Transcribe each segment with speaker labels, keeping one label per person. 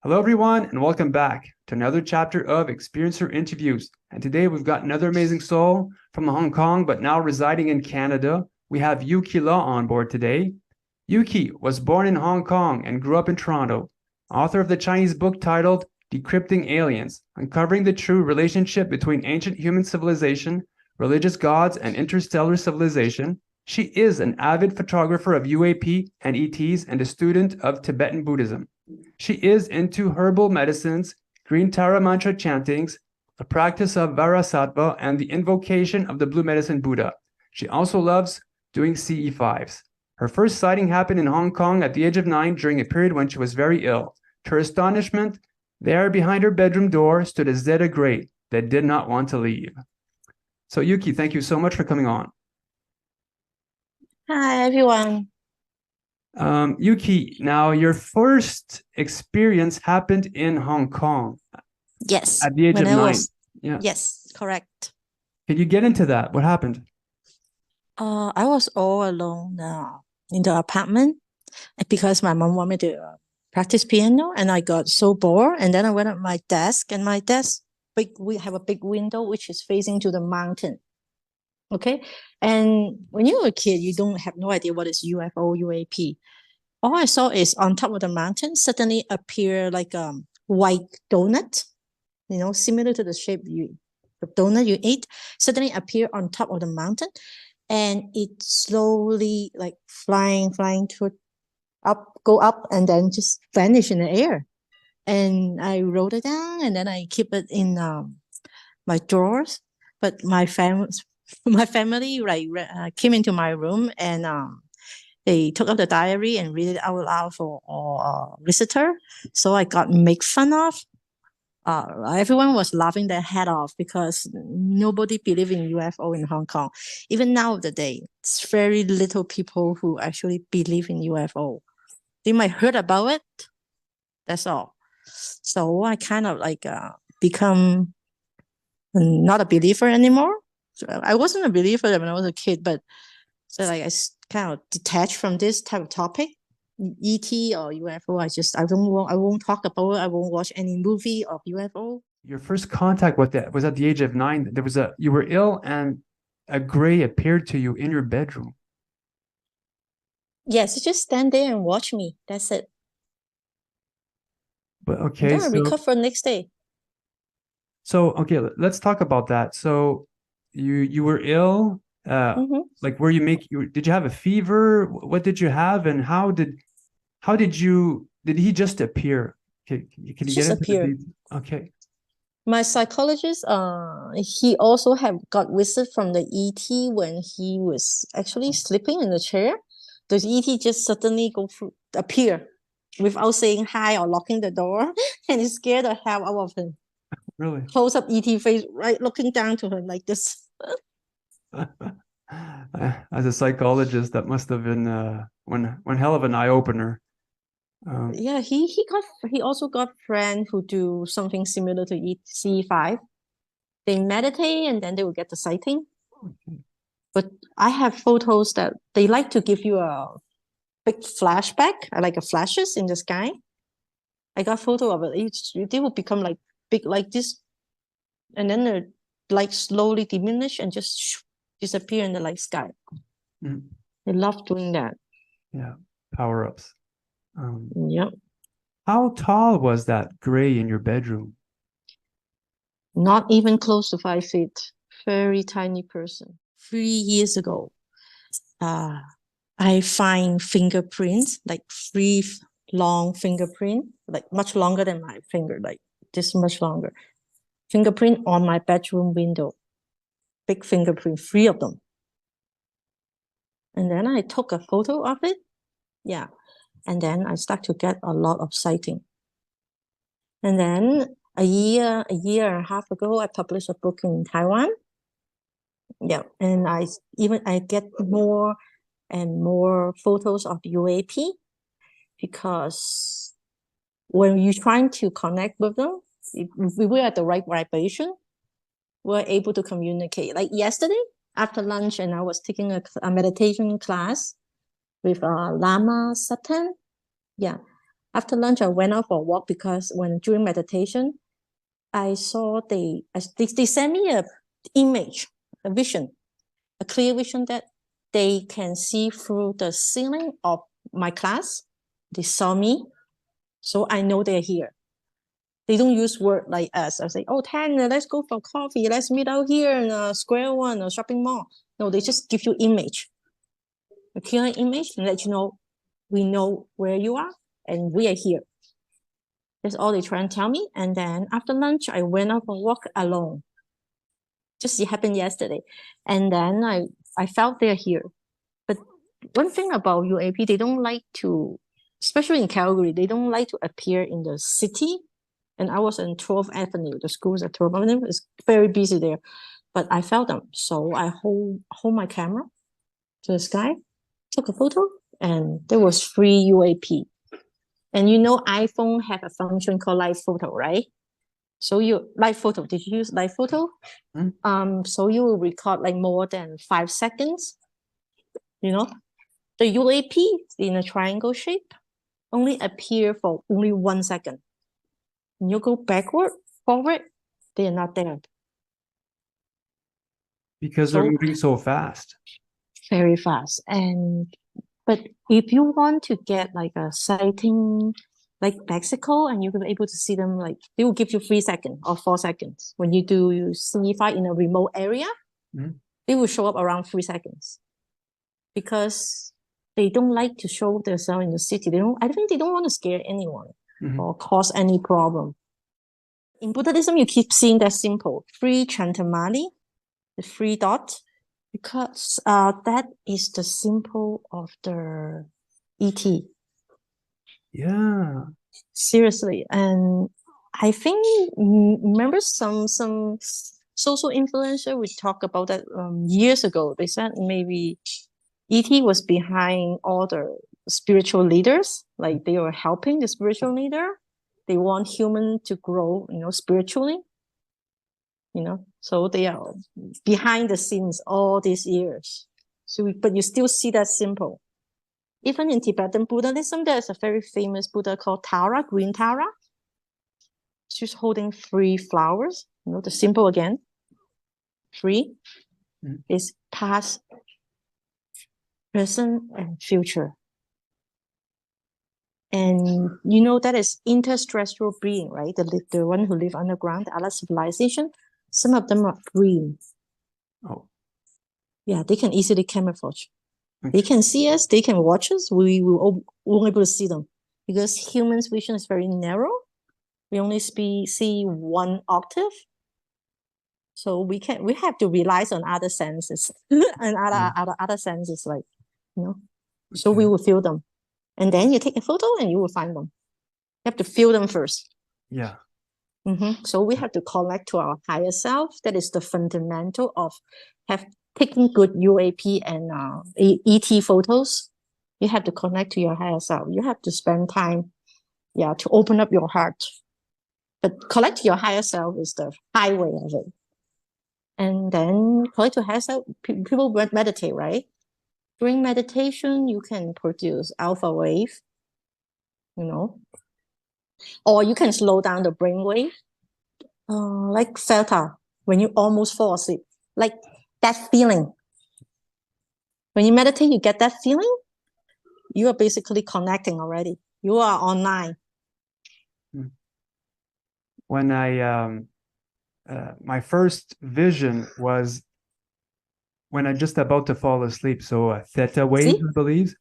Speaker 1: Hello, everyone, and welcome back to another chapter of Experiencer Interviews. And today we've got another amazing soul from Hong Kong, but now residing in Canada. We have Yuki Law on board today. Yuki was born in Hong Kong and grew up in Toronto, author of the Chinese book titled Decrypting Aliens, uncovering the true relationship between ancient human civilization, religious gods, and interstellar civilization. She is an avid photographer of UAP and ETs and a student of Tibetan Buddhism. She is into herbal medicines, green Tara mantra chantings, the practice of Vajrasattva, and the invocation of the blue medicine Buddha. She also loves doing CE5s. Her first sighting happened in Hong Kong at the age of 9 during a period when she was very ill. To her astonishment, there behind her bedroom door stood a Zeta Grey that did not want to leave. So Yuki, thank you so much for coming on.
Speaker 2: Hi, everyone.
Speaker 1: Yuki, now your first experience happened in Hong Kong
Speaker 2: Yes,
Speaker 1: at the age
Speaker 2: when
Speaker 1: of
Speaker 2: I
Speaker 1: 9.
Speaker 2: was,
Speaker 1: Yeah.
Speaker 2: yes, correct.
Speaker 1: Can you get into that? What happened?
Speaker 2: I was all alone in the apartment because my mom wanted me to practice piano, and I got so bored. And then I went at my desk, and my desk, we have a big window which is facing to the mountain. Okay, and when you're a kid, you don't have no idea what is UFO, UAP. All I saw is on top of the mountain suddenly appear like a white donut, similar to the shape the donut you ate, suddenly appear on top of the mountain, and it slowly like flying to go up, and then just vanish in the air. And I wrote it down, and then I keep it in my drawers. But my family came into my room, and they took out the diary and read it out loud for a visitor. So I got make fun of. Everyone was laughing their head off because nobody believed in UFO in Hong Kong. Even now the day, it's very little people who actually believe in UFO. They might heard about it. That's all. So I kind of become not a believer anymore. So I wasn't a believer when I was a kid, but so I kind of detached from this type of topic. ET or UFO, I won't talk about it. I won't watch any movie of UFO.
Speaker 1: Your first contact with that was at the age of 9. You were ill and a gray appeared to you in your bedroom.
Speaker 2: Yes, just stand there and watch me. That's it.
Speaker 1: But
Speaker 2: And
Speaker 1: okay,
Speaker 2: then I recover next day.
Speaker 1: let's talk about that. So you were ill. Like did you have a fever? What did you have, and did he just appear? Can you get
Speaker 2: Just
Speaker 1: into the
Speaker 2: appear.
Speaker 1: details? Okay.
Speaker 2: My psychologist, he also have got visit from the ET when he was actually sleeping in the chair. The ET just suddenly appear without saying hi or locking the door, and it scared the hell out of him.
Speaker 1: Really?
Speaker 2: Close up ET face, right, looking down to him like this.
Speaker 1: As a psychologist, that must have been one hell of an eye opener.
Speaker 2: Yeah, he also got friend who do something similar to C5. They meditate and then they will get the sighting. But I have photos that they like to give you a big flashback, like a flashes in the sky. I got photo of it. They will become like big like this, and then they like slowly diminish and just disappear in the light sky.
Speaker 1: Mm.
Speaker 2: They love doing that.
Speaker 1: Yeah, power-ups.
Speaker 2: Yep.
Speaker 1: How tall was that gray in your bedroom?
Speaker 2: Not even close to 5 feet. Very tiny person. 3 years ago, I find fingerprints, like three long fingerprint, like much longer than my finger, like this much longer. Fingerprint on my bedroom window. Big fingerprint, 3 of them. And then I took a photo of it. Yeah. And then I start to get a lot of sighting. And then a year and a half ago, I published a book in Taiwan. Yeah. And I get more and more photos of UAP, because when you're trying to connect with them, if we were at the right vibration, we're able to communicate. Like yesterday, after lunch, and I was taking a meditation class with Lama Satan. Yeah. After lunch, I went out for a walk because during meditation, I saw they sent me a image, a vision, a clear vision that they can see through the ceiling of my class. They saw me, so I know they're here. They don't use word like us. I say, "Oh, Tanya, let's go for coffee. Let's meet out here in Square One or shopping mall." No, they just give you image, a clear image, and let you know we know where you are and we are here. That's all they try and tell me. And then after lunch, I went out for a walk alone. Just it happened yesterday. And then I felt they're here. But one thing about UAP, they don't like to, especially in Calgary, they don't like to appear in the city. And I was in 12th Avenue. The school's at 12th Avenue. It's very busy there. But I felt them. So I hold my camera to the sky, took a photo, and there was free UAP. And you know, iPhone have a function called live photo, right? So live photo, did you use live photo? So you will record like more than 5 seconds. You know, the UAP in a triangle shape only appear for only 1 second. When you go backward, forward, they are not there.
Speaker 1: Because they're moving so fast.
Speaker 2: Very fast. But if you want to get like a sighting like Mexico and you'll be able to see them, like they will give you 3 seconds or 4 seconds. When you signify in a remote area, they will show up around 3 seconds. Because they don't like to show themselves in the city. I think they don't want to scare anyone or cause any problem. In Buddhism, you keep seeing that symbol, 3 chantamani, the 3 dot, because that is the symbol of the ET.
Speaker 1: Yeah.
Speaker 2: Seriously. And I think, remember some social influencer would talk about that years ago. They said maybe ET was behind all the spiritual leaders, like they were helping the spiritual leader. They want human to grow, spiritually. So they are behind the scenes all these years. But you still see that symbol. Even in Tibetan Buddhism, there's a very famous Buddha called Tara, Green Tara. She's holding 3 flowers. The symbol again. 3 is past, present, and future. And that is interstellar being, right? The one who live underground, the other civilization. Some of them are green.
Speaker 1: Oh.
Speaker 2: Yeah, they can easily camouflage. Okay. They can see us, they can watch us. We won't be able to see them because humans' vision is very narrow. We only see 1 octave. So we have to rely on other senses and other senses, like, Okay. So we will feel them. And then you take a photo and you will find them. You have to feel them first.
Speaker 1: Yeah.
Speaker 2: So we have to connect to our higher self. That is the fundamental of taking good UAP and ET photos. You have to connect to your higher self. You have to spend time, to open up your heart. But connect to your higher self is the highway of it. And then connect to higher self, people meditate, right? During meditation, you can produce alpha wave, or you can slow down the brain wave, like theta, when you almost fall asleep, like that feeling. When you meditate, you get that feeling, you are basically connecting already. You are online.
Speaker 1: When my first vision was when I'm just about to fall asleep. So a theta wave, I believe.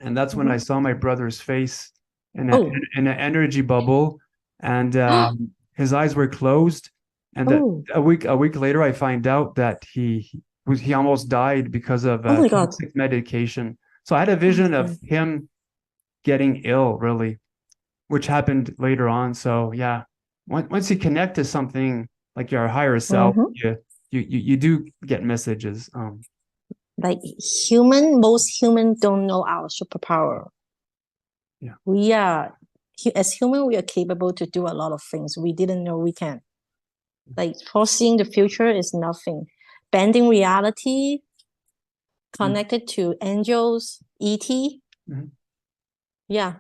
Speaker 1: And that's when I saw my brother's face in an energy bubble, and his eyes were closed. And a week later, I find out that he almost died because of toxic medication. So I had a vision of him getting ill, really, which happened later on. So yeah, once you connect to something like your higher self, you do get messages.
Speaker 2: Like most humans don't know our superpower. Yeah. As human, we are capable to do a lot of things we didn't know we can. Like foreseeing the future is nothing. Bending reality, connected to angels, ET. Yeah.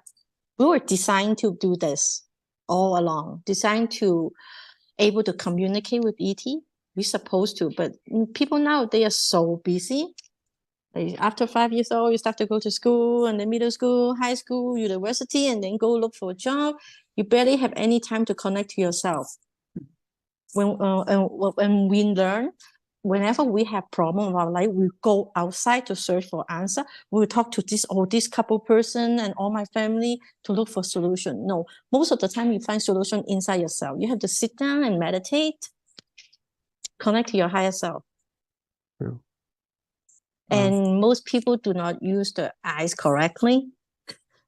Speaker 2: We were designed to do this all along, designed to able to communicate with ET. We're supposed to, but people now, they are so busy. Like after 5 years old, you start to go to school, and then middle school, high school, university, and then go look for a job. You barely have any time to connect to yourself. When we learn, whenever we have problem in our life, we go outside to search for answer. We will talk to this couple person and all my family to look for solution. No, most of the time you find solution inside yourself. You have to sit down and meditate, connect to your higher self.
Speaker 1: True.
Speaker 2: And most people do not use the eyes correctly.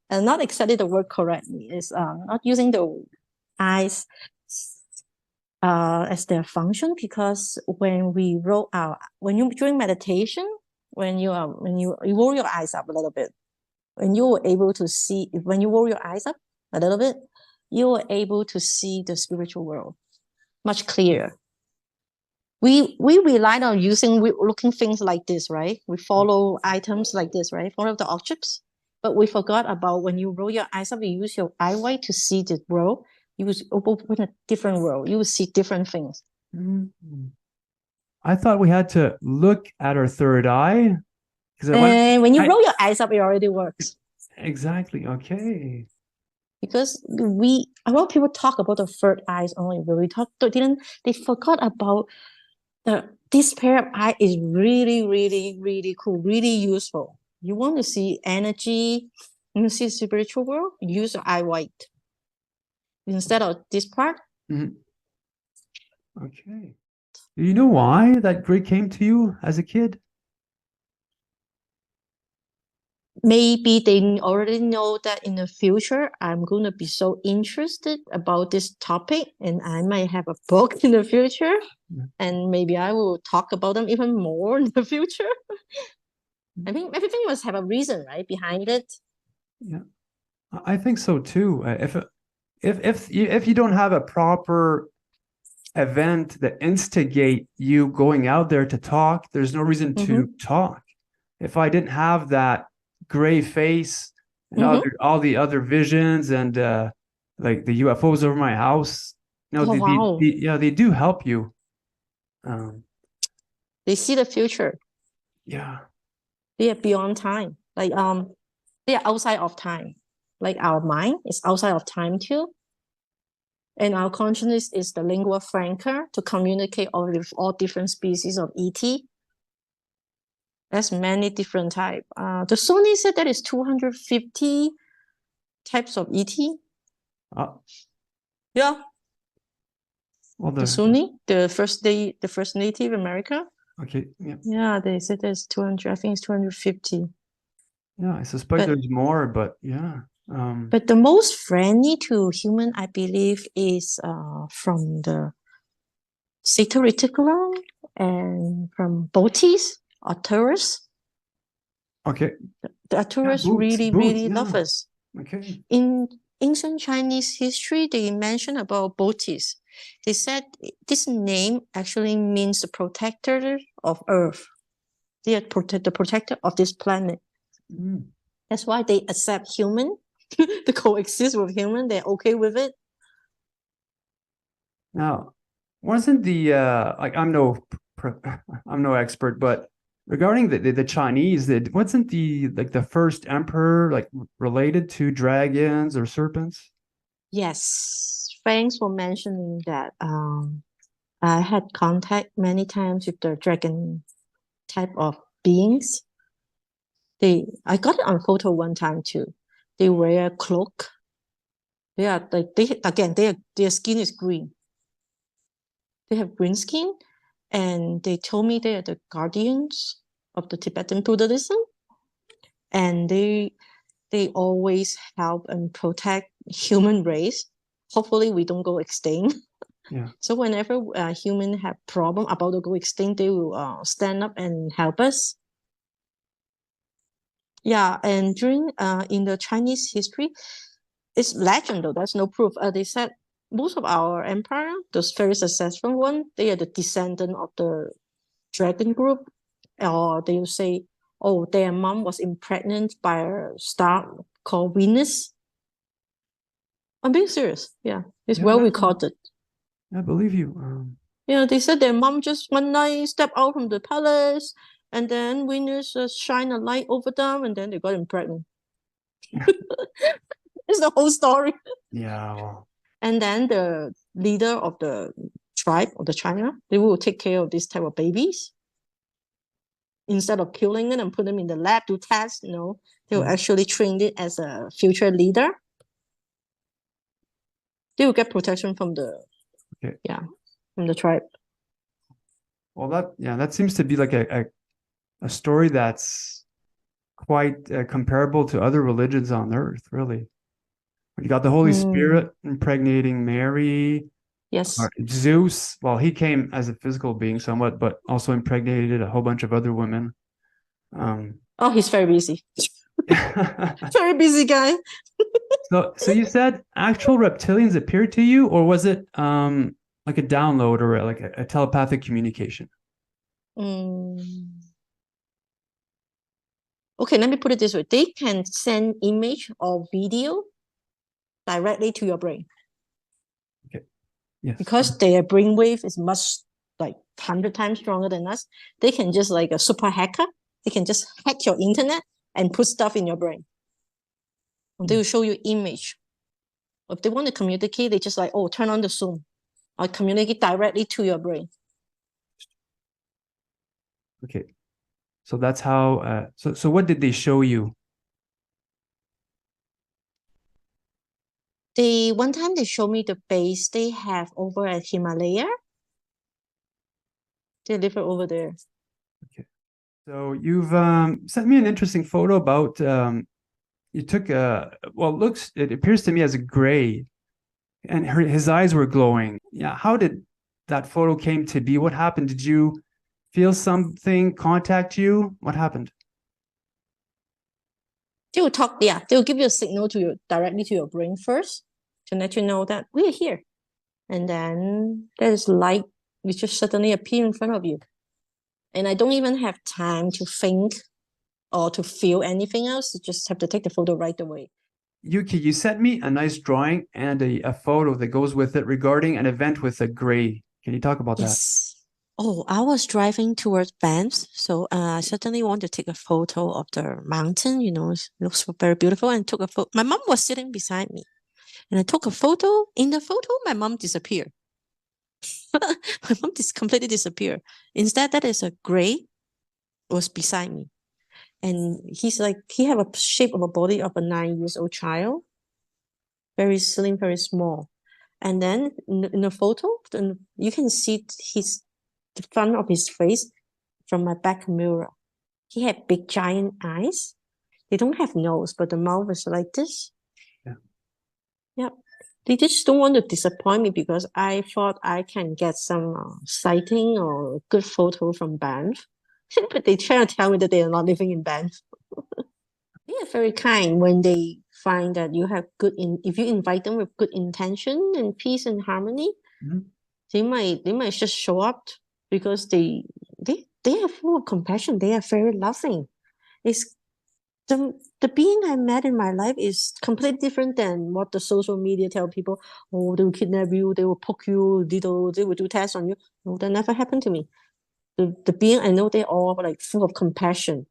Speaker 2: And not exactly the word correctly, is not using the eyes as their function, because when we during meditation, when you roll your eyes up a little bit, when you were able to see, when you roll your eyes up a little bit, you are able to see the spiritual world much clearer. We relied on looking things like this, right? We follow items like this, right? Follow the objects. But we forgot about when you roll your eyes up, you use your eye white to see the world. You will open a different world. You will see different things.
Speaker 1: Mm-hmm. I thought we had to look at our third eye.
Speaker 2: And when you roll your eyes up, it already works.
Speaker 1: Exactly. Okay.
Speaker 2: Because a lot of people talk about the third eyes only, but they forgot about this pair of eye is really, really, really cool, really useful. You want to see energy, you want to see the spiritual world, use your eye white instead of this part.
Speaker 1: Mm-hmm. Okay. Do you know why that gray came to you as a kid?
Speaker 2: Maybe they already know that in the future I'm going to be so interested about this topic, and I might have a book in the future, and maybe I will talk about them even more in the future. I mean, everything must have a reason, right, behind it.
Speaker 1: Yeah, I think so too. If you don't have a proper event that instigate you going out there to talk, there's no reason to talk. If I didn't have that gray face and all the other visions and like the UFOs over my house, they do help you.
Speaker 2: They see the future.
Speaker 1: Yeah.
Speaker 2: They are beyond time. Like they are outside of time. Like our mind is outside of time too. And our consciousness is the lingua franca to communicate with all different species of ET. There's many different types. The Sony said that is 250 types of ET. Yeah. Well, the Sunni, the first Native America.
Speaker 1: Okay. Yeah.
Speaker 2: Yeah, they said there's 200. I think it's 250.
Speaker 1: Yeah, I suspect there's more, but yeah.
Speaker 2: But the most friendly to human, I believe, is from the Zeta Grey and from Botis or Taurus.
Speaker 1: Okay.
Speaker 2: The Taurus really love us.
Speaker 1: Okay.
Speaker 2: In ancient Chinese history, they mention about Botis. They said this name actually means the protector of Earth. They are the protector of this planet. That's why they accept human to coexist with human. They're okay with it.
Speaker 1: Now, wasn't the like I'm no expert, but regarding the Chinese, wasn't the first emperor like related to dragons or serpents?
Speaker 2: Yes, thanks for mentioning that. I had contact many times with the dragon type of beings. I got it on photo one time too. They wear a cloak. Their skin is green. They have green skin, and they told me they are the guardians of the Tibetan Buddhism, and they always help and protect human race. Hopefully, we don't go extinct.
Speaker 1: Yeah.
Speaker 2: So whenever human have problem about to go extinct, they will stand up and help us. Yeah, and during in the Chinese history, it's legend though. There's no proof. They said most of our empire, those very successful one, they are the descendant of the dragon group, or they will say, oh, their mom was impregnated by a star called Venus. I'm being serious. Yeah, it's
Speaker 1: Yeah,
Speaker 2: well recorded.
Speaker 1: I believe you.
Speaker 2: Yeah, they said their mom just one night stepped out from the palace, and then Venus shine a light over them, and then they got him pregnant. It's the whole story.
Speaker 1: Yeah, well,
Speaker 2: And then the leader of the tribe of the China, they will take care of this type of babies instead of killing them and put them in the lab to test. They will actually train it as a future leader. They will get protection from the from the tribe.
Speaker 1: well, that seems to be like a story that's quite comparable to other religions on earth, really. You got the Holy Spirit impregnating Mary.
Speaker 2: Yes.
Speaker 1: Zeus, well, he came as a physical being somewhat, but also impregnated a whole bunch of other women.
Speaker 2: Oh, he's very busy. Very busy guy.
Speaker 1: So you said actual reptilians appeared to you, or was it like a download or like a telepathic communication?
Speaker 2: Okay, let me put it this way. They can send image or video directly to your brain.
Speaker 1: Okay. Yes.
Speaker 2: Because their brainwave is much like 100 times stronger than us. They can just like a super hacker. They can just hack your internet and put stuff in your brain. And they will show you image. If they want to communicate, they just like, oh, turn on the Zoom. Or communicate directly to your brain.
Speaker 1: Okay. So that's how so what did they show you?
Speaker 2: One time they showed me the base they have over at Himalaya. They live over there.
Speaker 1: Okay. So you've sent me an interesting photo about you took it appears to me as a gray, and his eyes were glowing. Yeah, how did that photo came to be? What happened? Did you feel something contact you? What happened?
Speaker 2: They will talk, yeah, they will give you a signal directly to your brain first to let you know that we're here. And then there's light which just suddenly appear in front of you. And I don't even have time to think or to feel anything else. You just have to take the photo right away.
Speaker 1: Yuki, you sent me a nice drawing and a photo that goes with it regarding an event with a gray. Can you talk about that?
Speaker 2: Yes. Oh, I was driving towards Banff, so I suddenly want to take a photo of the mountain. It looks very beautiful, and took a photo. My mom was sitting beside me, and I took a photo. In the photo, my mom disappeared. My mom completely disappeared. Instead, that is a gray was beside me, and he's like he have a shape of a body of a 9 years old child, very slim, very small. And then in the photo, you can see the front of his face from my back mirror. He had big giant eyes. They don't have nose, but the mouth is like this.
Speaker 1: Yeah.
Speaker 2: Yep. They just don't want to disappoint me because I thought I can get some sighting or good photo from Banff. But they try to tell me that they are not living in Banff. They are very kind when they find that you have if you invite them with good intention and peace and harmony, they might just show up because they are full of compassion. They are very loving. It's the being I met in my life is completely different than what the social media tell people. Oh, they will kidnap you, they will poke you, they will do tests on you. No, that never happened to me. The being I know, they're all like full of compassion.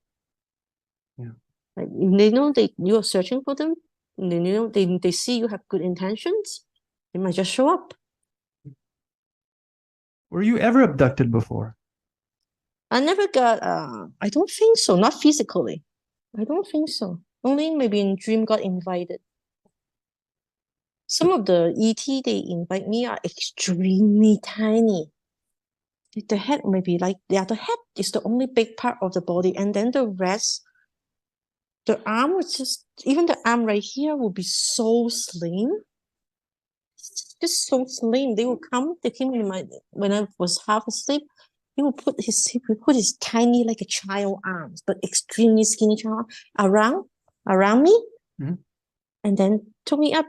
Speaker 1: Yeah.
Speaker 2: Like they know you are searching for them. They see you have good intentions. They might just show up.
Speaker 1: Were you ever abducted before?
Speaker 2: I never got. I don't think so. Not physically. I don't think so. Only maybe in dream got invited. Some of the ET they invite me are extremely tiny. The head maybe the head is the only big part of the body, and then the rest, the arm was even the arm right here will be so slim. Just so slim. They came in when I was half asleep. He would put his tiny like a child arms, but extremely skinny child around me, and then took me up.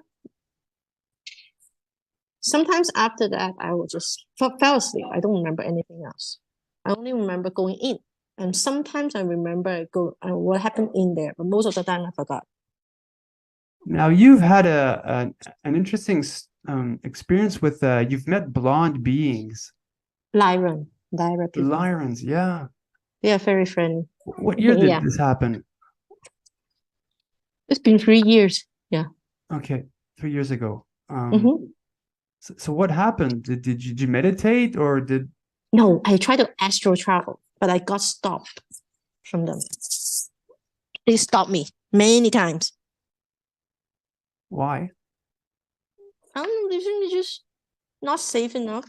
Speaker 2: Sometimes after that, I would just fell asleep. I don't remember anything else. I only remember going in, and sometimes I remember what happened in there, but most of the time I forgot.
Speaker 1: Now you've had an interesting experience with you've met blonde beings,
Speaker 2: Lyran people.
Speaker 1: Lyrans. Yeah.
Speaker 2: They are very friendly.
Speaker 1: What year did
Speaker 2: Yeah,
Speaker 1: this happen?
Speaker 2: it's been 3 years. Yeah.
Speaker 1: Okay, 3 years ago.
Speaker 2: Hmm.
Speaker 1: So what happened? Did you meditate or did
Speaker 2: No, I tried to astral travel, but I got stopped from them. They stopped me many times.
Speaker 1: why?
Speaker 2: I don't know, they think they're just not safe enough.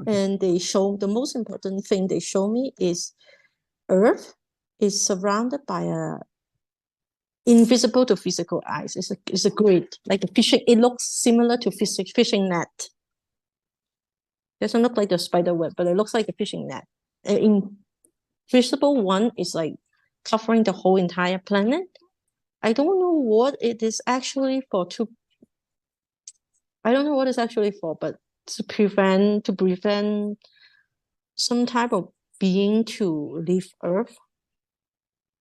Speaker 1: Okay.
Speaker 2: And they show the most important thing they show me is Earth is surrounded by a invisible to physical eyes. It's a grid, like a fishing. It looks similar to fishing net. It doesn't look like the spider web, but it looks like a fishing net. In invisible one is like covering the whole entire planet. I don't know what it is actually for. I don't know what it's actually for, but to prevent some type of being to leave Earth.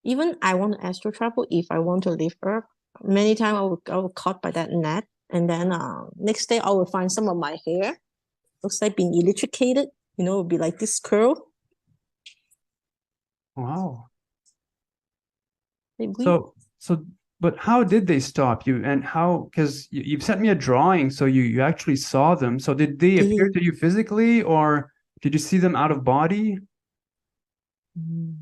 Speaker 2: Even I want to astral travel if I want to leave Earth. Many times I will caught by that net, and then next day I will find some of my hair looks like being electrocuted. It will be like this curl.
Speaker 1: Wow.
Speaker 2: Like we,
Speaker 1: So, but how did they stop you? And how, because you've sent me a drawing, so you actually saw them. So did they appear
Speaker 2: they,
Speaker 1: to you physically, or did you see them out of body?
Speaker 2: mm,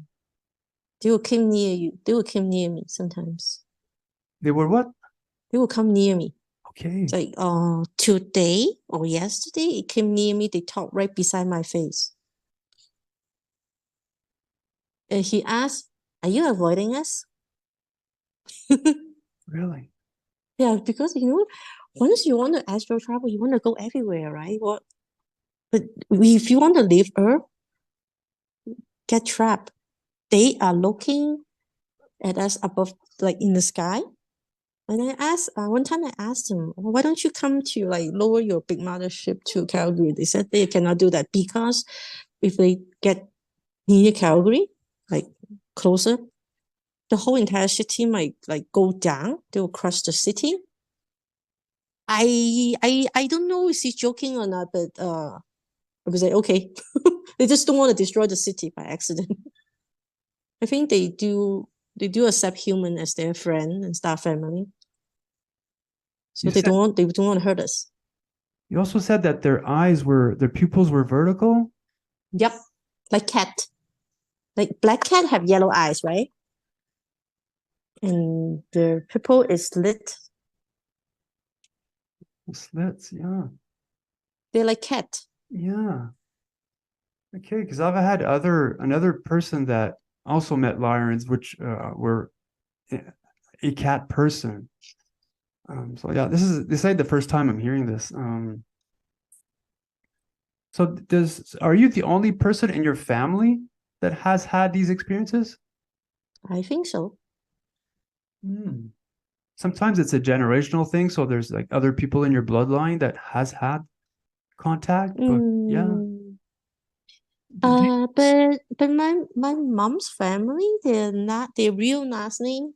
Speaker 2: they will come near you. They will come near me sometimes.
Speaker 1: They were what?
Speaker 2: They will come near me.
Speaker 1: Okay.
Speaker 2: It's like today or yesterday it came near me. They talked right beside my face, and he asked, "Are you avoiding us?"
Speaker 1: Really?
Speaker 2: Yeah, because once you want to astral travel, you want to go everywhere, right? What? But if you want to leave Earth, get trapped. They are looking at us above, like in the sky. And I asked one time, I asked him, why don't you come to like lower your big mothership to Calgary? They said they cannot do that because if they get near Calgary, like closer, the whole entire city might like go down. They will crush the city. I don't know if he's joking or not, but I was like, okay, they just don't want to destroy the city by accident. I think they do accept human as their friend and star family. So
Speaker 1: You
Speaker 2: they
Speaker 1: said
Speaker 2: don't want to hurt us.
Speaker 1: you also said that their pupils were vertical.
Speaker 2: Yep. Like cat. Like black cat have yellow eyes, right? And the pupil is lit.
Speaker 1: Slits, yeah.
Speaker 2: They're like cat.
Speaker 1: Yeah. Okay, because I've had another person that also met Lyrans, which were a cat person. So yeah, this ain't the first time I'm hearing this. So are you the only person in your family that has had these experiences?
Speaker 2: I think so.
Speaker 1: Hmm. Sometimes it's a generational thing, so there's like other people in your bloodline that has had contact, but yeah.
Speaker 2: Mm.
Speaker 1: Do
Speaker 2: But my mom's family, their real last name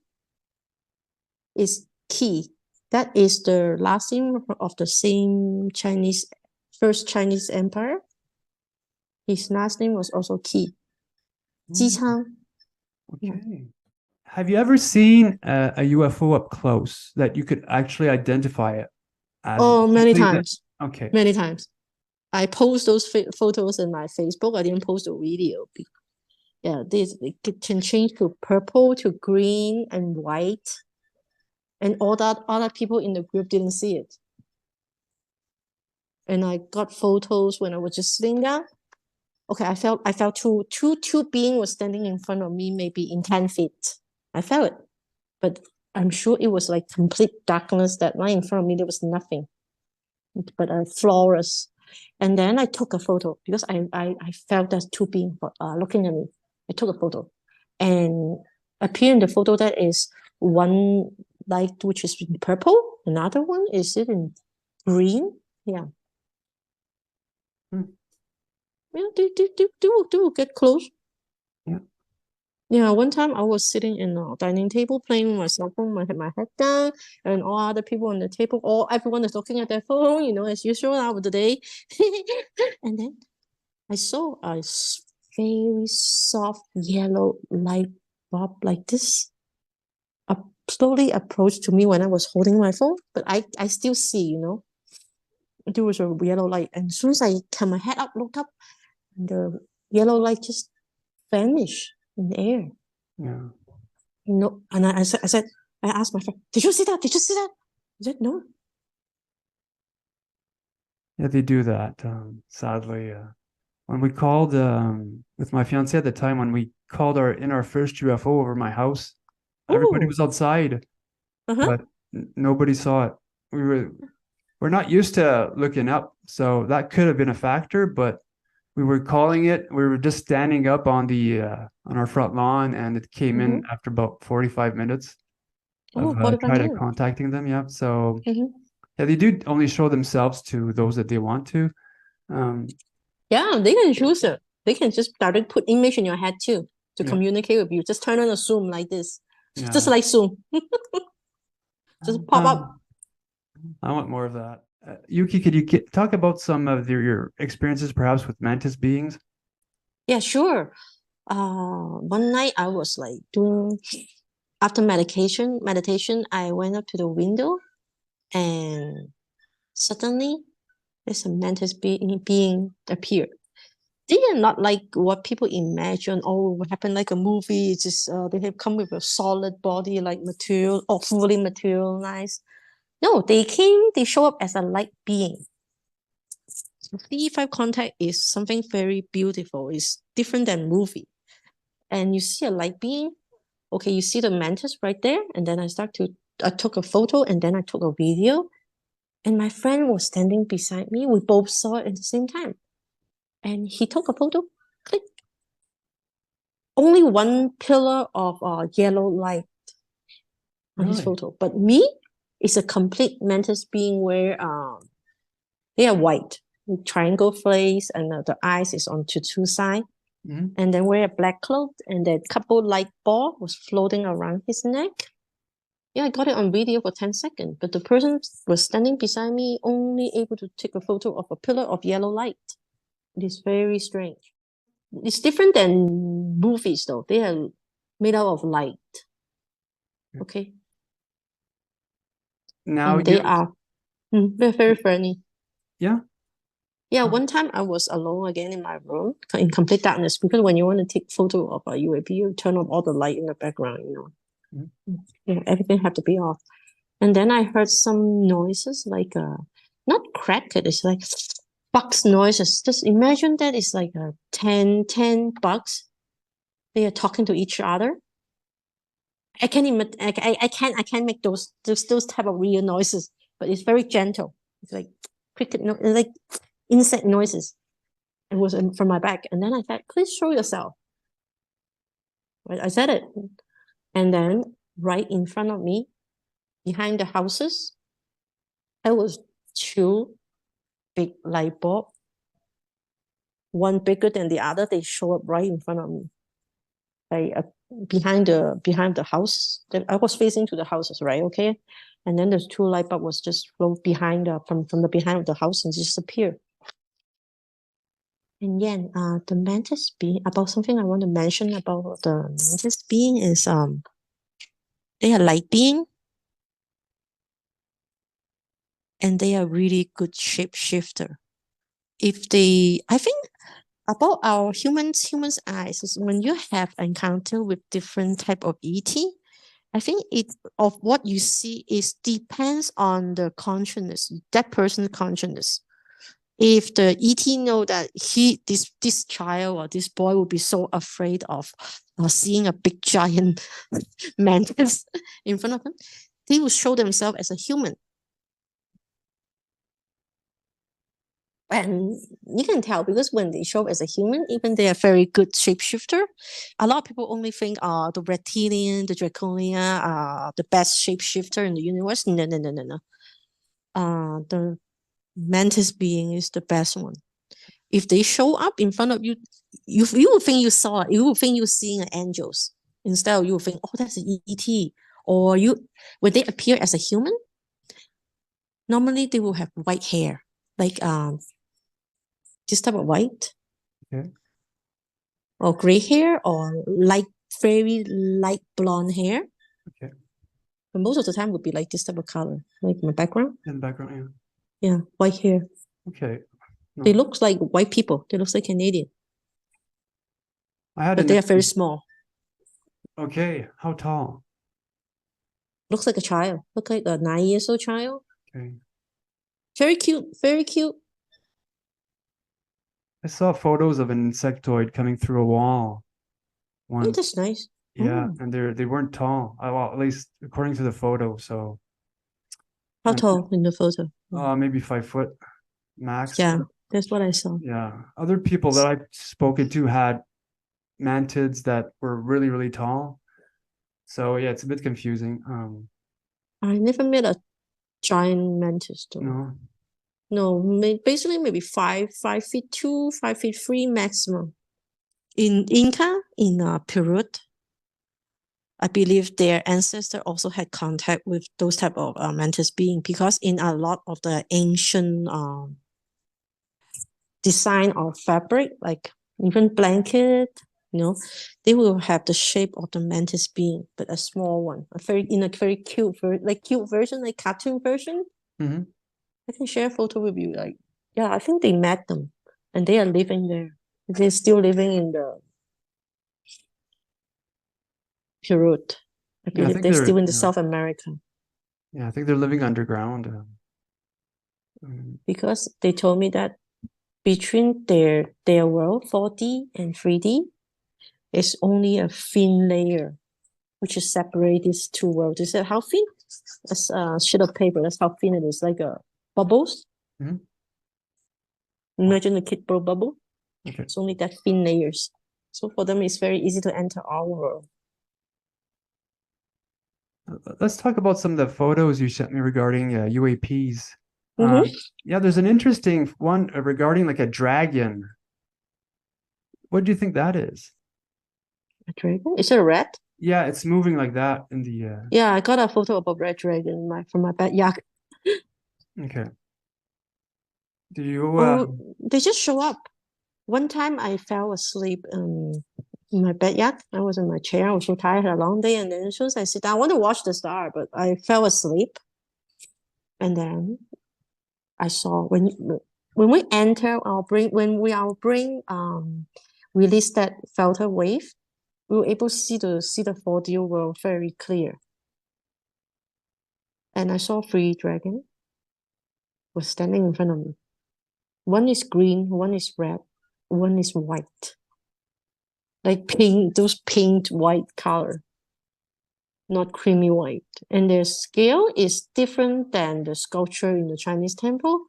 Speaker 2: is Qi. That is the last name of the same first Chinese empire. His last name was also Qi.
Speaker 1: you-
Speaker 2: Jichang. Yeah.
Speaker 1: okay. Have you ever seen a UFO up close that you could actually identify it as
Speaker 2: Oh, many
Speaker 1: especially the
Speaker 2: times.
Speaker 1: okay.
Speaker 2: Many times. I post those photos in my Facebook. I didn't post a video. Yeah, it can change to purple, to green and white, and all that other people in the group didn't see it. And I got photos when I was just sitting down. Okay, I felt two being was standing in front of me, maybe in 10 feet. I felt it, but I'm sure it was like complete darkness. That right in front of me, there was nothing but a flowers. And then I took a photo because I felt that two beings looking at me. I took a photo, and appear in the photo that is one light which is in purple, another one is it in green. Yeah,
Speaker 1: Hmm.
Speaker 2: yeah, they will get close.
Speaker 1: Yeah.
Speaker 2: Yeah, one time I was sitting in a dining table playing with my cell phone. I had my head down, and all other people on the table, everyone is looking at their phone, as usual out of the day. And then I saw a very soft yellow light bulb like this slowly approached to me when I was holding my phone, but I still see, there was a yellow light. And as soon as I turn my head up, looked up, and the yellow light just vanished in the air.
Speaker 1: Yeah.
Speaker 2: No, and I said, I asked my friend, "Did you see that? Did you see that?" He said, "No."
Speaker 1: Yeah, they do that. Sadly, when we called with my fiance at the time, when we called our first UFO over my house, everybody
Speaker 2: Oh,
Speaker 1: was outside,
Speaker 2: uh-huh.
Speaker 1: but nobody saw it. We're not used to looking up, so that could have been a factor. But we were calling it. We were just standing up on our front lawn, and it came in
Speaker 2: Mm-hmm.
Speaker 1: after about 45 minutes of
Speaker 2: Oh, 45
Speaker 1: trying to
Speaker 2: minutes.
Speaker 1: contacting them. Yeah, so
Speaker 2: Mm-hmm.
Speaker 1: yeah, they do only show themselves to those that they want to. Um,
Speaker 2: Yeah, they can choose it. They can just directly put image in your head too to
Speaker 1: yeah,
Speaker 2: communicate with you. Just turn on a Zoom like this. Just
Speaker 1: yeah.
Speaker 2: like Zoom. Just pop up.
Speaker 1: Um, I want more of that. Yuki, could you talk about some of your experiences, perhaps with mantis beings?
Speaker 2: Yeah, sure. One night I was like doing after meditation, I went up to the window and suddenly there's a mantis being appeared. They are not like what people imagine. Oh, what happened like a movie? It's just they have come with a solid body, like material or fully materialized. No, they show up as a light being. C5 contact is something very beautiful. It's different than movie. And you see a light being. Okay, you see the mantis right there, and then I took a photo, and then I took a video, and my friend was standing beside me. We both saw it at the same time, and he took a photo. Click. Only one pillar of yellow light on his
Speaker 1: Really?
Speaker 2: photo, but me is a complete mantis being where they are white, with triangle face, and the eyes is on to two sides,
Speaker 1: Hmm.
Speaker 2: and then wear a black cloth, and that couple light ball was floating around his neck. Yeah, I got it on video for 10 seconds, but the person was standing beside me, only able to take a photo of a pillar of yellow light. It is very strange. It's different than movies, though. They are made out of light. Okay.
Speaker 1: Now
Speaker 2: And they
Speaker 1: you,
Speaker 2: are they're very funny.
Speaker 1: yeah.
Speaker 2: Yeah,
Speaker 1: Uh,
Speaker 2: one time I was alone again in my room in complete darkness because when you want to take photo of a UAP, you turn off all the light in the background.
Speaker 1: mhm.
Speaker 2: Yeah, everything had to be off. And then I heard some noises like not cracked, it's like bugs noises. Just imagine that it's like 10 bugs. They are talking to each other. I can't even I can't make those type of real noises, but it's very gentle. It's like cricket like insect noises. It was from my back. And then I said, please show yourself. Right? I said it. And then right in front of me, behind the houses, there was two big light bulb, one bigger than the other. They show up right in front of me, like behind the house. That I was facing to the houses, right? Okay, and then there's two light bulb was just flow behind from the behind of the house and disappear. And then the mantis being about something I want to mention about the mantis being is they are light being and they are really good shapeshifter. If they, I think about our humans eyes is when you have encounter with different type of ET, I think it of what you see is depends on the consciousness, that person's consciousness. If the ET know that this child or this boy will be so afraid of seeing a big giant mantis in front of them, they will show themselves as a human. And you can tell because when they show up as a human, even they are very good shapeshifter. A lot of people only think the reptilian, the draconian are the best shapeshifter in the universe. No, no, no, no, no. The mantis being is the best one. If they show up in front of you, you would think you saw it. You would think you're seeing angels. Instead, you would think, oh, that's an ET. Or when they appear as a human, normally they will have white hair, like this type of white,
Speaker 1: Okay.
Speaker 2: or gray hair, or very light blonde hair.
Speaker 1: Okay.
Speaker 2: But most of the time would be like this type of color, like my background.
Speaker 1: In the background,
Speaker 2: Yeah, white hair.
Speaker 1: yeah. Okay. No.
Speaker 2: They look like white people. They look like Canadian,
Speaker 1: I had
Speaker 2: but
Speaker 1: an
Speaker 2: they are very small.
Speaker 1: Okay. How tall?
Speaker 2: Looks like a child. Look like a 9 years old child.
Speaker 1: Okay.
Speaker 2: Very cute. Very cute.
Speaker 1: I saw photos of an insectoid coming through a wall
Speaker 2: Oh,
Speaker 1: once.
Speaker 2: that's nice.
Speaker 1: Yeah,
Speaker 2: Oh.
Speaker 1: and they weren't tall. Well, at least according to the photo. So,
Speaker 2: How
Speaker 1: and
Speaker 2: tall in the photo? Oh.
Speaker 1: maybe 5 foot max.
Speaker 2: Yeah, that's what I saw.
Speaker 1: Yeah. Other people that I've spoken to had mantids that were really, really tall. So yeah, it's a bit confusing.
Speaker 2: I never met a giant mantis though.
Speaker 1: No.
Speaker 2: No, basically maybe 5'2", 5'3" maximum. In Inca, in Peru, I believe their ancestor also had contact with those type of mantis being, because in a lot of the ancient design of fabric, like even blanket, they will have the shape of the mantis being, but a small one, a very cute, cute version, like cartoon version.
Speaker 1: Mm-hmm.
Speaker 2: I can share a photo with you. Like, yeah, I think they met them, and they are living there. They're still living in the Peru. I
Speaker 1: Yeah, I
Speaker 2: believe
Speaker 1: think
Speaker 2: they're still in the
Speaker 1: yeah.
Speaker 2: South America.
Speaker 1: Yeah, I think they're living underground.
Speaker 2: Because they told me that between their world 4D and 3D is only a thin layer which is separate these two worlds. They said how thin? That's a sheet of paper. That's how thin it is, like a bubbles.
Speaker 1: Mm-hmm.
Speaker 2: Imagine a kid blow bubble.
Speaker 1: Okay.
Speaker 2: It's only that thin layers. So for them, it's very easy to enter our world.
Speaker 1: Let's talk about some of the photos you sent me regarding UAPs.
Speaker 2: Mm-hmm.
Speaker 1: Yeah, there's an interesting one regarding like a dragon. What do you think that is?
Speaker 2: A dragon? Is it a rat?
Speaker 1: Yeah, it's moving like that in the
Speaker 2: Yeah, I got a photo of a red dragon from my backyard.
Speaker 1: okay. Do you
Speaker 2: They just show up. One time I fell asleep in my backyard. I was in my chair. I was so tired, had a long day, and then as soon as I sit down, I want to watch the star, but I fell asleep. And then I saw when we enter our brain, when our brain release that filter wave, we were able to see the 4D world very clear. And I saw 3 dragons was standing in front of me. One is green, one is red, one is white. Like pink, those pink white color, not creamy white. And their scale is different than the sculpture in the Chinese temple.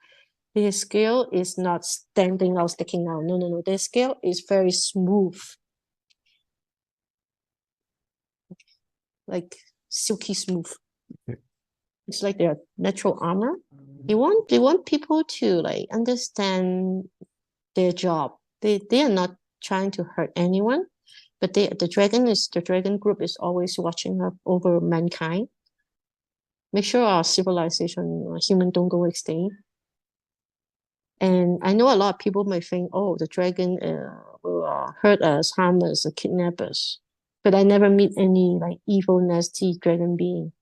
Speaker 2: Their scale is not standing out, sticking out. No, no, no. Their scale is very smooth, like silky smooth.
Speaker 1: okay.
Speaker 2: It's like their natural armor. They want people to like understand their job. They are not trying to hurt anyone, but the dragon group is always watching over mankind. Make sure our civilization, human don't go extinct. And I know a lot of people might think, oh, the dragon will hurt us, harm us, kidnap us. But I never meet any like evil, nasty dragon being.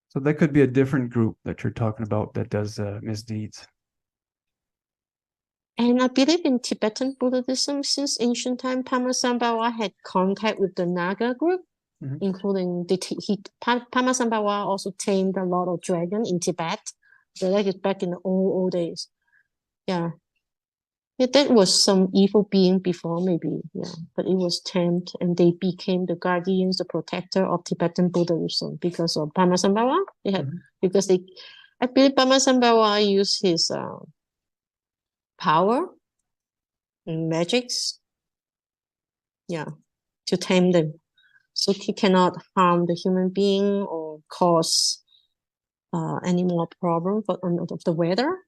Speaker 1: So that could be a different group that you're talking about that does misdeeds.
Speaker 2: And I believe in Tibetan Buddhism since ancient time. Padmasambhava had contact with the Naga group,
Speaker 1: Mm-hmm.
Speaker 2: including Padmasambhava also tamed a lot of dragon in Tibet. So that is back in the old days. Yeah. Yeah, that was some evil being before, maybe, yeah. But it was tamed, and they became the guardians, the protector of Tibetan Buddhism because of Padmasambhava.
Speaker 1: Mm-hmm.
Speaker 2: Because I believe Padmasambhava used his power and magics, yeah, to tame them. So he cannot harm the human being or cause any more problem of the weather,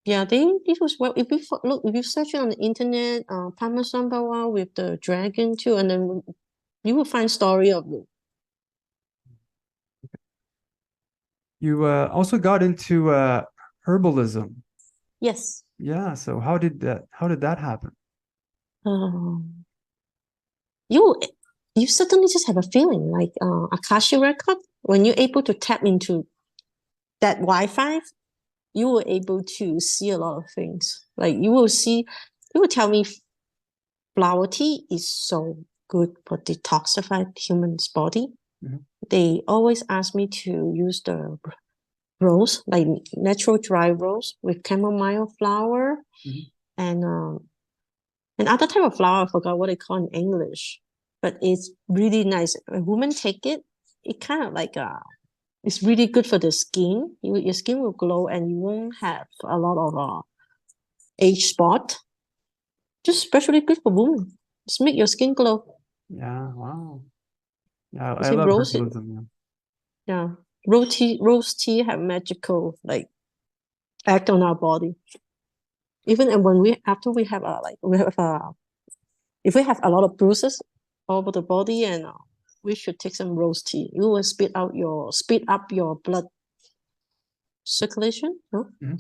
Speaker 2: Yeah, this was well. If you look, if you search it on the internet, Parmesan with the dragon too, and then you will find story of it.
Speaker 1: You also got into herbalism.
Speaker 2: Yes.
Speaker 1: Yeah. So how did that happen?
Speaker 2: Um, you you certainly just have a feeling like Akasha record when you're able to tap into that Wi-Fi, you were able to see a lot of things. Like you will tell me flower tea is so good for detoxify human's body.
Speaker 1: Mhm.
Speaker 2: They always ask me to use the rose, like natural dry rose with chamomile flower
Speaker 1: Mhm.
Speaker 2: and other type of flower. I forgot what they call in English, but it's really nice. When women take it, it kind of like it's really good for the skin. Your skin will glow and you won't have a lot of age spot. Just especially good for women. Just make your skin glow.
Speaker 1: Yeah. Wow. Yeah,
Speaker 2: You
Speaker 1: I
Speaker 2: say
Speaker 1: love
Speaker 2: rose,
Speaker 1: herbalism.
Speaker 2: yeah. Rose tea have magical like act on our body. Even and when we after we have if we have a lot of bruises all over the body and we should take some rose tea. You will speed up your blood circulation. No?
Speaker 1: Yeah. Mhm.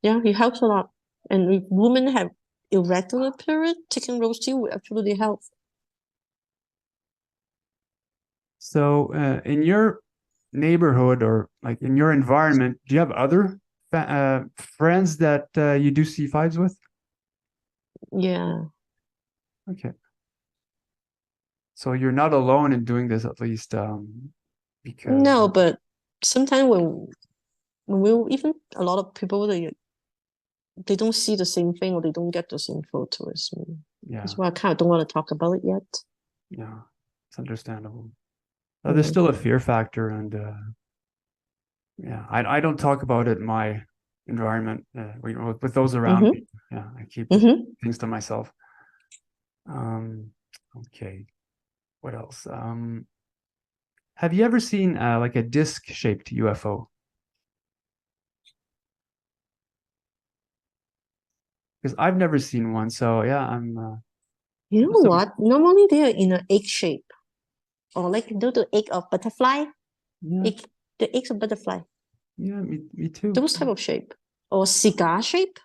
Speaker 2: Yeah, it helps a lot. And if women have irregular period, taking rose tea will absolutely help.
Speaker 1: So, in your neighborhood or like in your environment, do you have other friends that you do see fives with?
Speaker 2: Yeah.
Speaker 1: Okay. So you're not alone in doing this, at least, because
Speaker 2: No, but sometimes when we even a lot of people they don't see the same thing or they don't get the same photo as me.
Speaker 1: yeah,
Speaker 2: That's why I kind of don't want to talk about it yet.
Speaker 1: yeah, it's understandable. There's
Speaker 2: Mm.
Speaker 1: still a fear factor, and yeah, I don't talk about it in my environment with those around me.
Speaker 2: Mm-hmm.
Speaker 1: Yeah, I keep
Speaker 2: Mm-hmm.
Speaker 1: things to myself. Um, okay, what else? Have you ever seen like a disc-shaped UFO? Because I've never seen one. So yeah, I'm.
Speaker 2: You
Speaker 1: I
Speaker 2: know
Speaker 1: guess I'm.
Speaker 2: what? Normally they are in an egg shape or like the egg of butterfly,
Speaker 1: Yeah,
Speaker 2: egg, the eggs of butterfly,
Speaker 1: yeah, me too.
Speaker 2: those type of shape or cigar shape.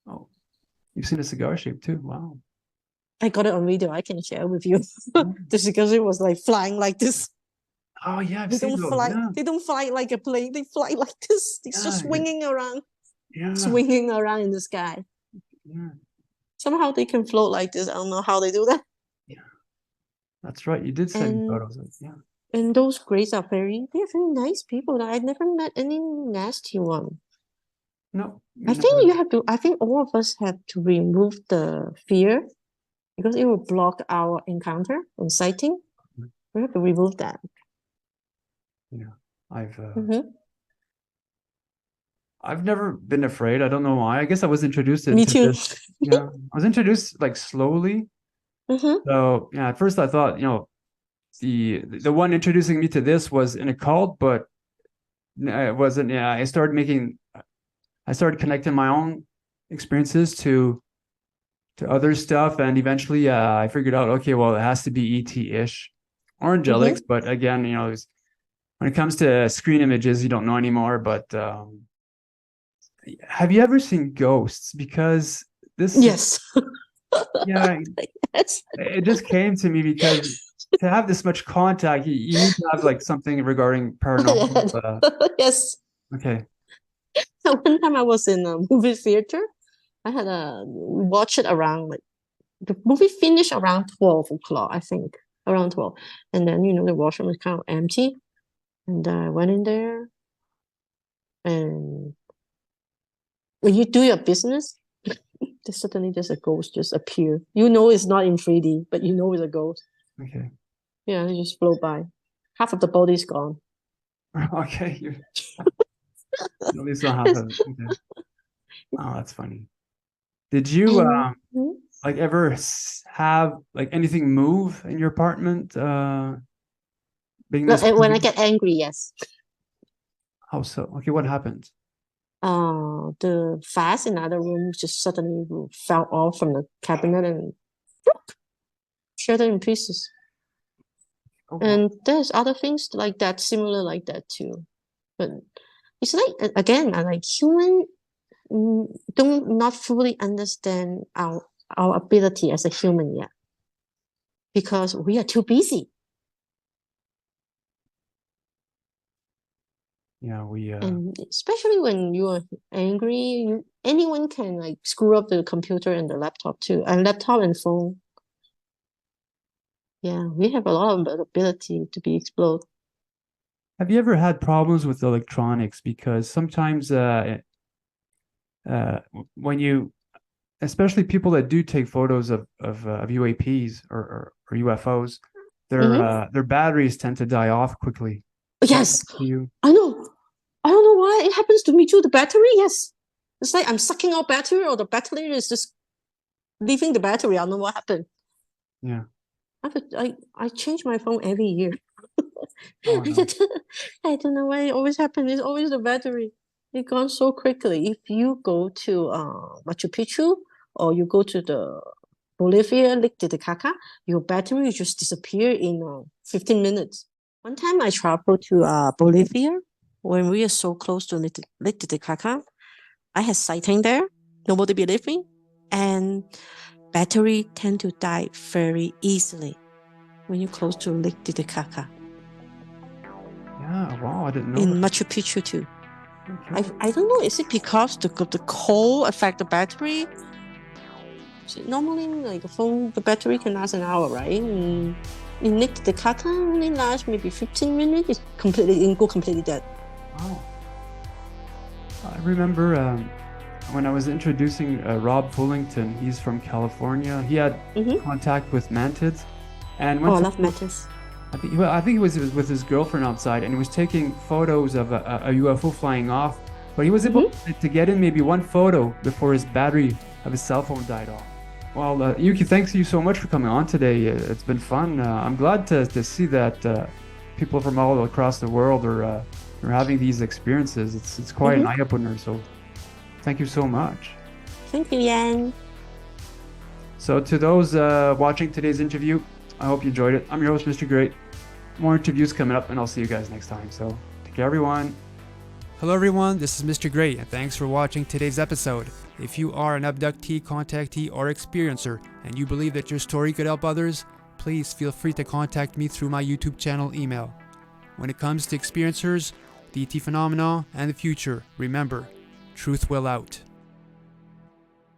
Speaker 1: Oh, you've seen a cigar shape too. Wow.
Speaker 2: I got it on video. I can share with you.
Speaker 1: Yeah.
Speaker 2: Just because it was like flying like this.
Speaker 1: Oh yeah, I've
Speaker 2: They
Speaker 1: seen
Speaker 2: don't
Speaker 1: those.
Speaker 2: fly.
Speaker 1: Yeah,
Speaker 2: They don't fly like a plane. They fly like this. They're just
Speaker 1: yeah, yeah,
Speaker 2: swinging around in the sky.
Speaker 1: yeah,
Speaker 2: Somehow they can float like this. I don't know how they do that.
Speaker 1: yeah. That's right. You did send me
Speaker 2: And
Speaker 1: photos. Yeah.
Speaker 2: those Greys are they're very nice people. I never met any nasty one.
Speaker 1: No, me
Speaker 2: I think
Speaker 1: neither.
Speaker 2: you have to. I think all of us have to remove the fear because it will block our encounter and sighting. We have to remove that.
Speaker 1: Yeah, I've uh,
Speaker 2: Mm-hmm.
Speaker 1: I've never been afraid. I don't know why. I guess I was introduced
Speaker 2: Me
Speaker 1: into
Speaker 2: too.
Speaker 1: this. Yeah, I was introduced like slowly.
Speaker 2: Mm-hmm.
Speaker 1: So yeah, at first I thought, the one introducing me to this was in a cult, but it wasn't. Yeah, I started connecting my own experiences to other stuff, and eventually I figured out, okay, well, it has to be ET-ish or angelics, but again, when it comes to screen images, you don't know anymore. But have you ever seen ghosts? Because
Speaker 2: Yes.
Speaker 1: yeah,
Speaker 2: Yes.
Speaker 1: it just came to me because to have this much contact, you need to have like something regarding paranormal.
Speaker 2: Yes.
Speaker 1: Okay.
Speaker 2: One time I was in a movie theater. I had watch it around the movie finished around 12 o'clock, I think, around 12. And then, the washroom was kind of empty. And I went in there. And when you do your business, suddenly there's a ghost just appear. It's not in 3D, but it's a ghost.
Speaker 1: Okay.
Speaker 2: Yeah, it just flew by. Half of the body is gone.
Speaker 1: Okay. At least not half of it. Okay. Oh, that's funny. Did you like ever have like anything move in your apartment? Being this
Speaker 2: when I get angry, yes.
Speaker 1: How so? Okay, what happened?
Speaker 2: The vase in another room just suddenly fell off from the cabinet and shattered in pieces.
Speaker 1: Oh,
Speaker 2: And there's other things like that, similar like that too. But it's like, again, like human do not fully understand our ability as a human yet, because we are too busy.
Speaker 1: yeah,
Speaker 2: And especially when you are angry, anyone can like screw up the computer and the laptop too, and laptop and phone. Yeah, we have a lot of ability to be explored.
Speaker 1: Have you ever had problems with electronics? Because sometimes when you, especially people that do take photos of UAPs or UFOs, their batteries tend to die off quickly.
Speaker 2: Yes,
Speaker 1: To you?
Speaker 2: I know. I don't know why it happens to me too. The battery, yes, it's like I'm sucking out battery, or the battery is just leaving the battery. I don't know what happened.
Speaker 1: Yeah.
Speaker 2: I change my phone every year.
Speaker 1: Oh, no.
Speaker 2: I don't know why it always happens. It's always the battery. It gone so quickly. If you go to Machu Picchu, or you go to the Bolivia, Lake Titicaca, your battery just disappear in 15 minutes. One time I traveled to Bolivia when we are so close to Lake Titicaca. I had sighting there. Nobody believed me. And battery tend to die very easily when you're close to Lake Titicaca.
Speaker 1: Yeah, wow, I didn't know
Speaker 2: In
Speaker 1: that.
Speaker 2: Machu Picchu too.
Speaker 1: Okay.
Speaker 2: I don't know, is it because the cold affect the battery? Normally, like the battery can last an hour, right? In Lake Titicaca, only lasts maybe 15 minutes. It go completely dead.
Speaker 1: Wow. I remember when I was introducing Rob Fullington. He's from California. He had contact with Mantis, and
Speaker 2: I love Mantis.
Speaker 1: I think he was with his girlfriend outside, and he was taking photos of a UFO flying off. But he was able to get in maybe one photo before his battery of his cell phone died off. Well, Yuki, thanks you so much for coming on today. It's been fun. I'm glad to see that people from all across the world are having these experiences. It's quite an eye-opener. So thank you so much.
Speaker 2: Thank you, Yan.
Speaker 1: So to those watching today's interview, I hope you enjoyed it. I'm your host, Mr. Great. More interviews coming up, and I'll see you guys next time. So take care, everyone. Hello, everyone. This is Mr. Great, and thanks for watching today's episode. If you are an abductee, contactee, or experiencer, and you believe that your story could help others, please feel free to contact me through my YouTube channel email. When it comes to experiencers, the ET phenomena, and the future, remember, truth will out.